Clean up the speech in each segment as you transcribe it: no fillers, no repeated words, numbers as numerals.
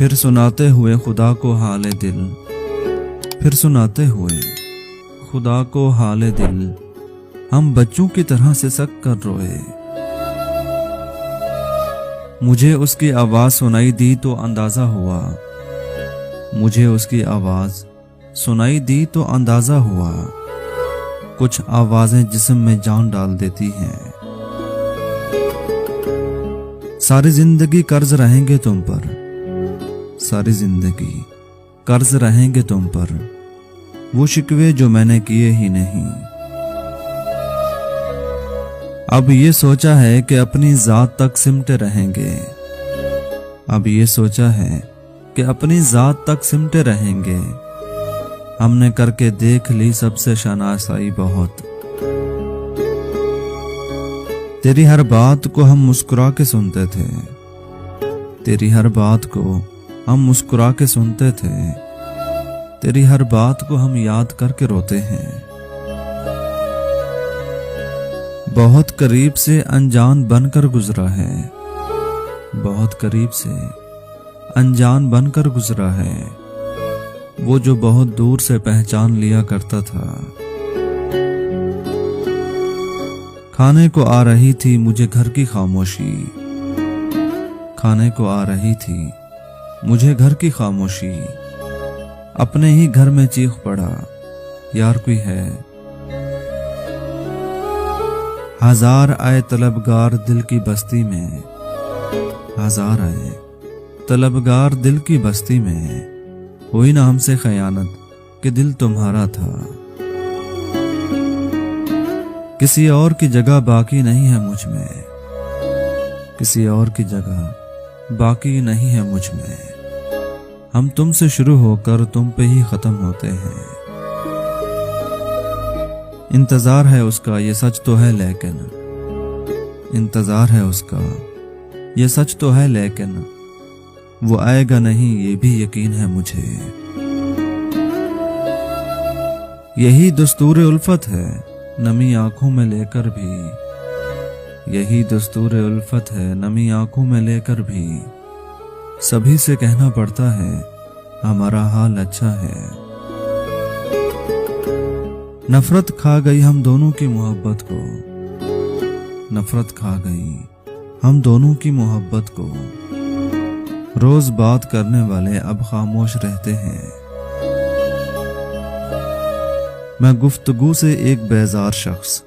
پھر سناتے ہوئے خدا کو حال دل، پھر سناتے ہوئے خدا کو حال دل، ہم بچوں کی طرح سے سک کر روئے۔ مجھے اس کی آواز سنائی دی تو اندازہ ہوا، مجھے اس کی آواز سنائی دی تو اندازہ ہوا، کچھ آوازیں جسم میں جان ڈال دیتی ہیں۔ ساری زندگی قرض رہیں گے تم پر، ساری زندگی قرض رہیں گے تم پر، وہ شکوے جو میں نے کیے ہی نہیں۔ اب یہ سوچا ہے کہ اپنی ذات تک سمٹے رہیں گے، اب یہ سوچا ہے کہ اپنی ذات تک سمٹے رہیں گے۔ ہم نے کر کے دیکھ لی سب سے شناسائی بہت، تیری ہر بات کو ہم مسکرا کے سنتے تھے، تیری ہر بات کو ہم مسکرا کے سنتے تھے، تیری ہر بات کو ہم یاد کر کے روتے ہیں۔ بہت قریب سے انجان بن کر گزرا ہے، بہت قریب سے انجان بن کر گزرا ہے، وہ جو بہت دور سے پہچان لیا کرتا تھا۔ کھانے کو آ رہی تھی مجھے گھر کی خاموشی، کھانے کو آ رہی تھی مجھے گھر کی خاموشی، اپنے ہی گھر میں چیخ پڑا یار کوئی ہے۔ ہزار آئے طلبگار دل کی بستی میں، ہزار آئے طلبگار دل کی بستی میں، ہوئی نہ ہم سے خیانت کہ دل تمہارا تھا۔ کسی اور کی جگہ باقی نہیں ہے مجھ میں، کسی اور کی جگہ باقی نہیں ہے مجھ میں، ہم تم سے شروع ہو کر تم پہ ہی ختم ہوتے ہیں۔ انتظار ہے اس کا یہ سچ تو ہے لیکن، انتظار ہے اس کا یہ سچ تو ہے لیکن، وہ آئے گا نہیں یہ بھی یقین ہے مجھے۔ یہی دستور الفت ہے نمی آنکھوں میں لے کر بھی، یہی دستور الفت ہے نمی آنکھوں میں لے کر بھی، سبھی سے کہنا پڑتا ہے ہمارا حال اچھا ہے۔ نفرت کھا گئی ہم دونوں کی محبت کو، نفرت کھا گئی ہم دونوں کی محبت کو، روز بات کرنے والے اب خاموش رہتے ہیں۔ میں گفتگو سے ایک بیزار شخص،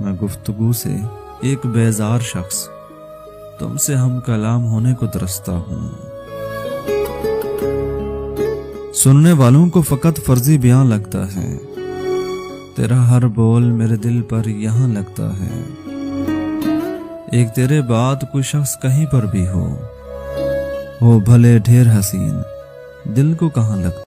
میں گفتگو سے ایک بیزار شخص، تم سے ہم کلام ہونے کو درستہ ہوں۔ سننے والوں کو فقط فرضی بیان لگتا ہے، تیرا ہر بول میرے دل پر یہاں لگتا ہے، ایک تیرے بعد کوئی شخص کہیں پر بھی ہو بھلے ڈھیر حسین، دل کو کہاں لگتا